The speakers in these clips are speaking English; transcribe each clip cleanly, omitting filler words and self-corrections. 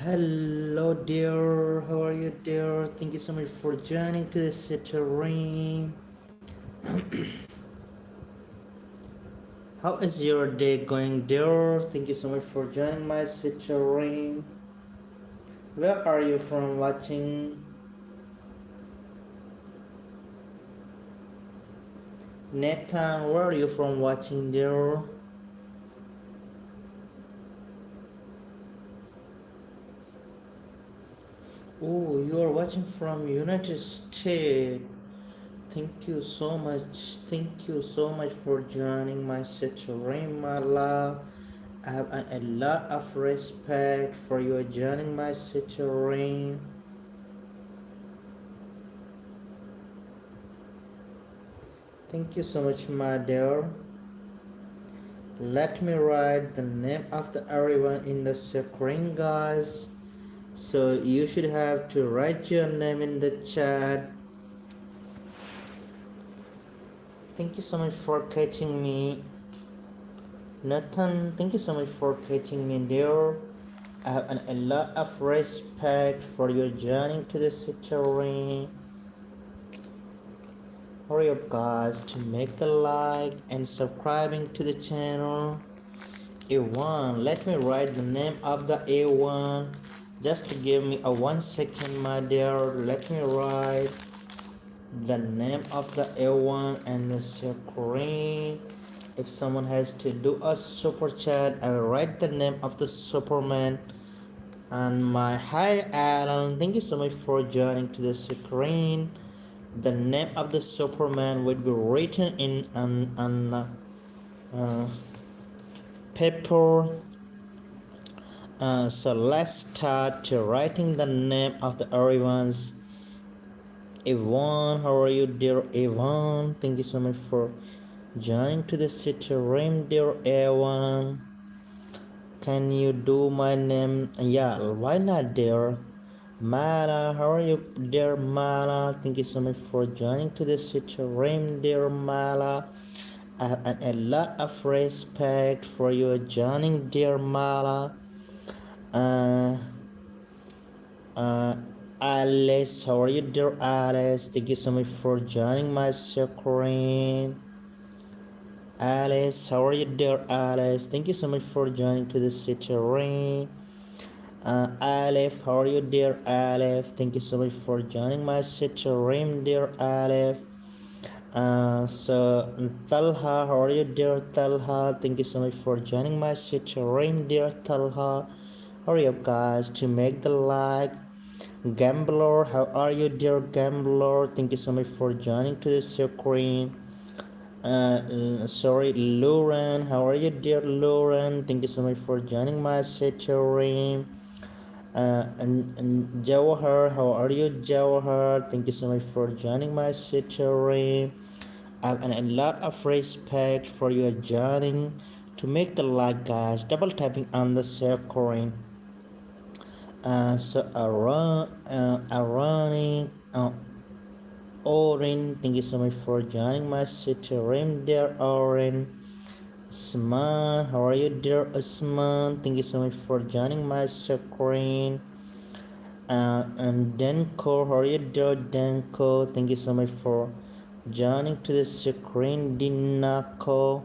Hello, dear. How are you, dear? Thank you so much for joining to the Citrine. How is your day going, dear? Thank you so much for joining my Citrine. Where are you from watching? Nathan, where are you from watching, dear? Oh, you are watching from United States. Thank you so much. Thank you so much for joining my Citrine, my love. I have a lot of respect for you joining my Citrine. Thank you so much, my dear. Let me write the name of the everyone in the screen, guys. So you should have to write your name in the chat. Thank you so much for catching me. Nathan, thank you so much for catching me, dear. I have a lot of respect for your joining to the Citrine. Hurry up, guys, to make the like and subscribing to the channel. A1, let me write the name of the A1. Just give me a 1 second, my dear. Let me write the name of the A1 and the screen. If someone has to do a super chat, I will write the name of the Superman. And my hi Alan, thank you so much for joining to the screen. The name of the Superman will be written in an paper. So let's start to writing the name of the everyone's. Yvonne, how are you, dear Yvonne? Thank you so much for joining to the city room, dear Yvonne. Can you do my name? Yeah, why not, dear Mala? How are you, dear Mala? Thank you so much for joining to the city room, dear Mala. I have a lot of respect for you joining, dear Mala. Uh, uh, Alice, how are you, dear Alice? Thank you so much for joining my screen. Alice, how are you, dear Alice? Thank you so much for joining to the city ring. Aleph, how are you, dear Aleph? Thank you so much for joining my city ring, dear Aleph. So Talha, how are you, dear Talha? Thank you so much for joining my city ring, dear Talha. Hurry up, guys, to make the like. Gambler, how are you, dear Gambler? Thank you so much for joining to the screen. Sorry, Lauren, how are you, dear Lauren? Thank you so much for joining my stream. And Jawahar, how are you, Jawahar? Thank you so much for joining my stream. I have a lot of respect for your joining. To make the like, guys, double tapping on the screen. So Arani, Orin, thank you so much for joining my stream, dear Orin. Usman, how are you, dear Usman? Thank you so much for joining my screen. And Denko, how are you, dear Denko? Thank you so much for joining to the screen, Dinako.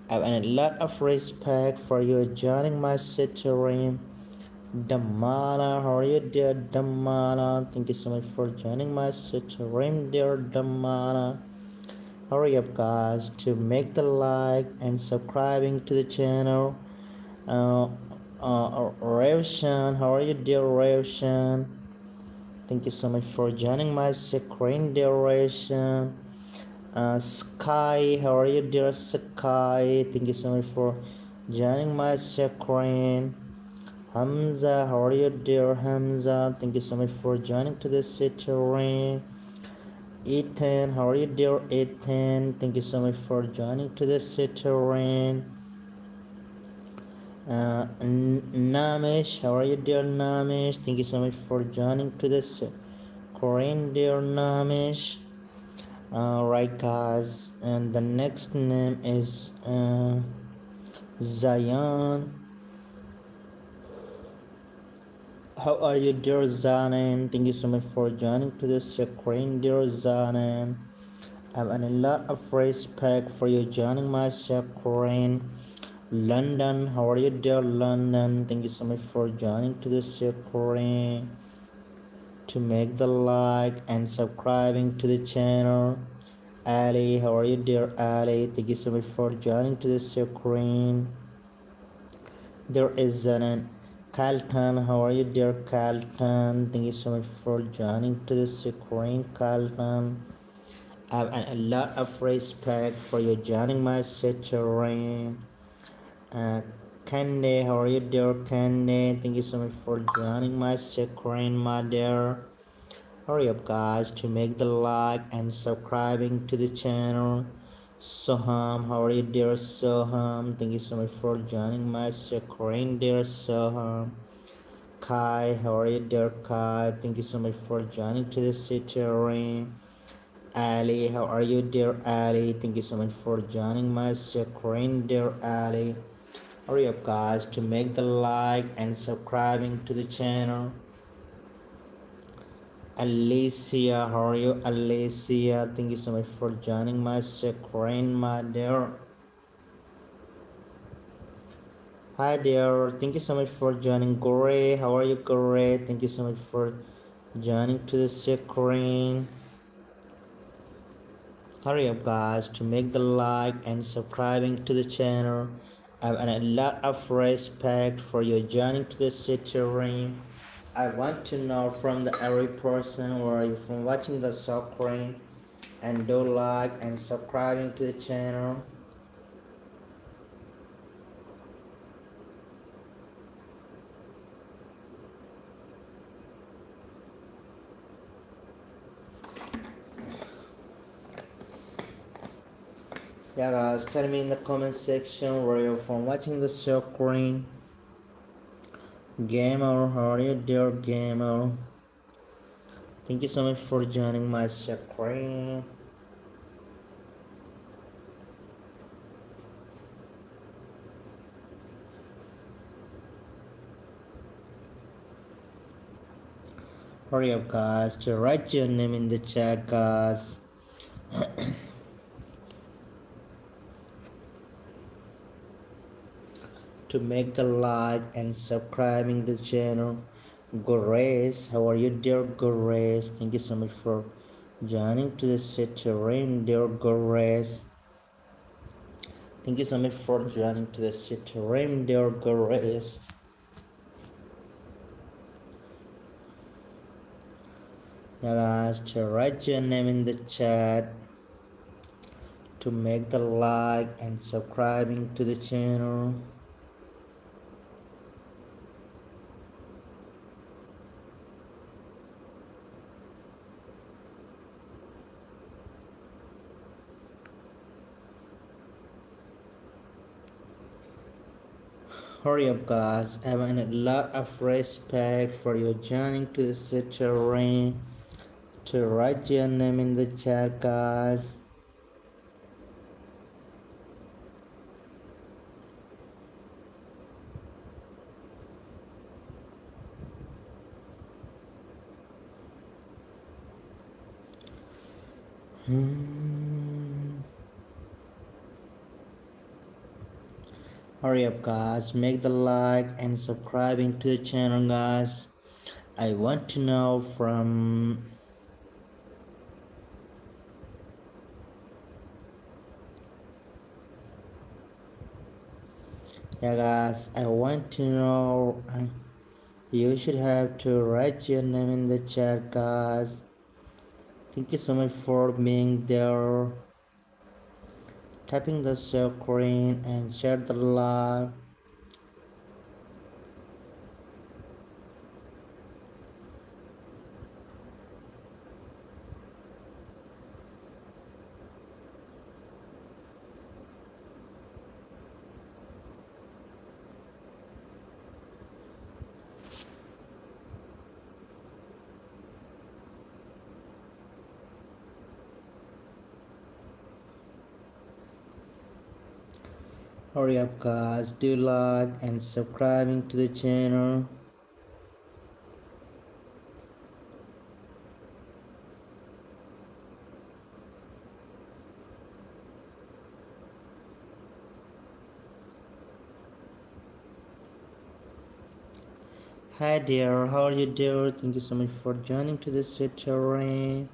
I have a lot of respect for you joining my stream. Damala, how are you, dear Damala? Thank you so much for joining my stream, dear Damala. Hurry up, guys, to make the like and subscribing to the channel. Revshan, how are you, dear Revshan? Thank you so much for joining my screen, dear Revshan. Sky, how are you, dear Sky? Thank you so much for joining my screen. Hamza, how are you, dear Hamza? Thank you so much for joining to the screen. Ethan, how are you, dear Ethan? Thank you so much for joining to the Citrine. Namesh, how are you, dear Namesh? Thank you so much for joining to this Korean, dear Namesh. Right, guys, and the next name is Zayan. How are you, dear Zanen? Thank you so much for joining to this screen, dear Zanen. I have a lot of respect for you joining my screen. London, how are you, dear London? Thank you so much for joining to this screen. To make the like and subscribing to the channel. Ali, how are you, dear Ali? Thank you so much for joining to this screen. There is an Carlton. How are you, dear Carlton? Thank you so much for joining to this screen, Carlton. I have a lot of respect for you joining my stream. Candy, how are you, dear Candy? Thank you so much for joining my screen, my dear. Hurry up, guys, to make the like and subscribing to the channel. Soham, how are you, dear Soham? Thank you so much for joining my screen, dear Soham. Kai, how are you, dear Kai? Thank you so much for joining to the stream. Ali, how are you, dear Ali? Thank you so much for joining my screen, dear Ali. Hurry up, guys, to make the like and subscribing to the channel. Alicia, how are you, Alicia? Thank you so much for joining my screen, my dear. Hi dear, thank you so much for joining. Gore, how are you, Gore? Thank you so much for joining to the screen. Hurry up, guys, to make the like and subscribing to the channel. I have a lot of respect for you joining to the stream. I want to know from the every person where you from watching the screen, and do like and subscribing to the channel. Yeah, guys, tell me in the comment section where you're from watching the screen. Gamer, how are you, dear gamer? Thank you so much for joining my screen. Hurry up, guys, to write your name in the chat, guys. To make the like and subscribing the channel. Grace, how are you, dear Grace? Thank you so much for joining to the stream, dear Grace. Thank you so much for joining to the stream, dear Grace. Now guys, to write your name in the chat, to make the like and subscribing to the channel. Hurry up, guys. I have a lot of respect for you joining to the stream. To write your name in the chat, guys. Hurry up, guys. Make the like and subscribing to the channel, guys. I want to know from yeah, guys. I want to know. You should have to write your name in the chat, guys. Thank you so much for being there. Tapping the screen and share the live. Hurry up, guys, do like and subscribing to the channel. Hi dear, how are you dear? Thank you so much for joining to this terrain.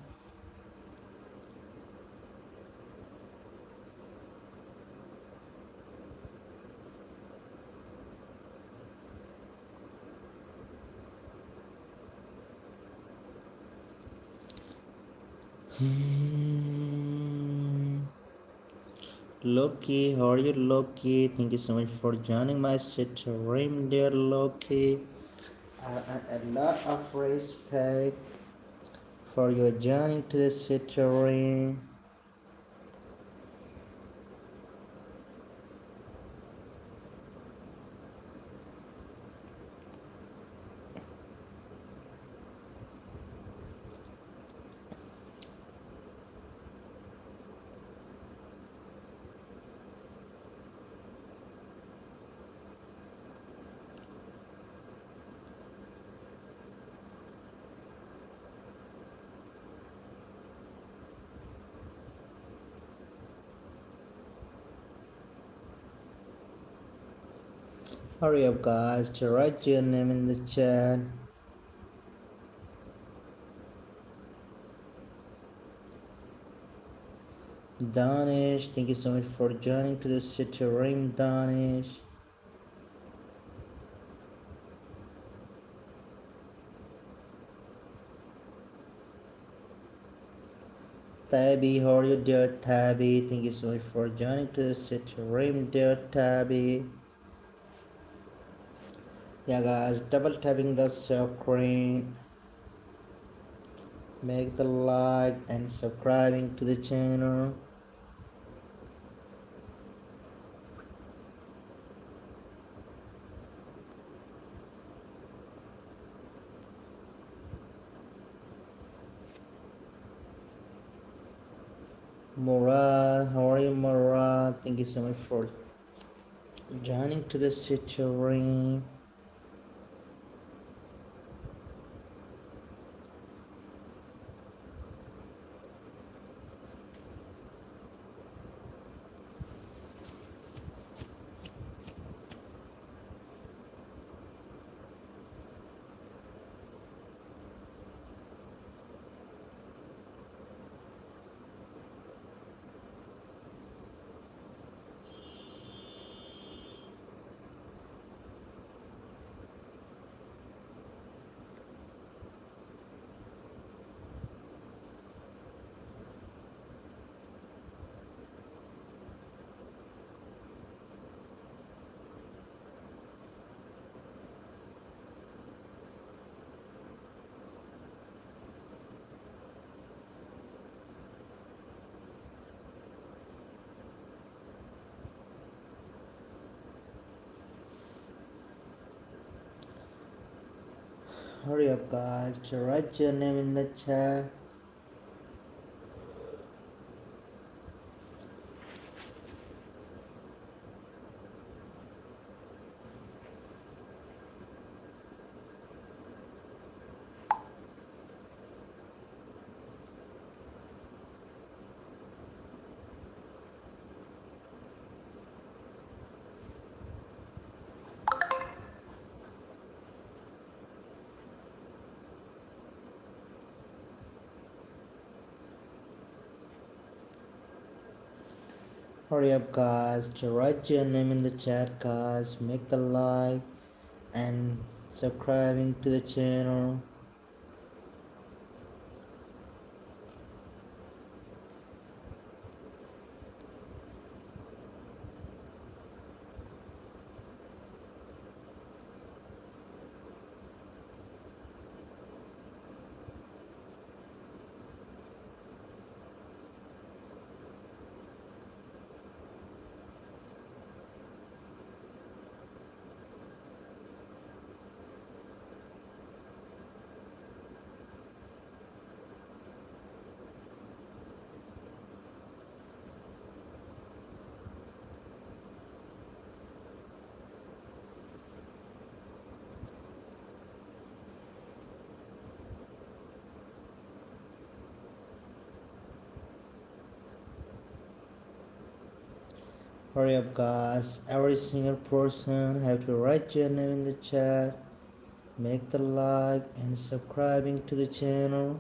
Loki, how are you Loki? Thank you so much for joining my stream dear Loki. A lot of respect for your joining to the stream. Hurry up guys to write your name in the chat. Danish, thank you so much for joining to the stream Danish. Tabby, how are you dear Tabby? Thank you so much for joining to the stream dear Tabby. Yeah guys, double tapping the screen. Make the like and subscribing to the channel. Murad, how are you Murad? Thank you so much for joining to the stream. Hurry up guys to write your name in the chat. Hurry up guys to write your name in the chat guys. Make the like and subscribing to the channel. Hurry up guys, every single person have to write your name in the chat. make the like and subscribing to the channel.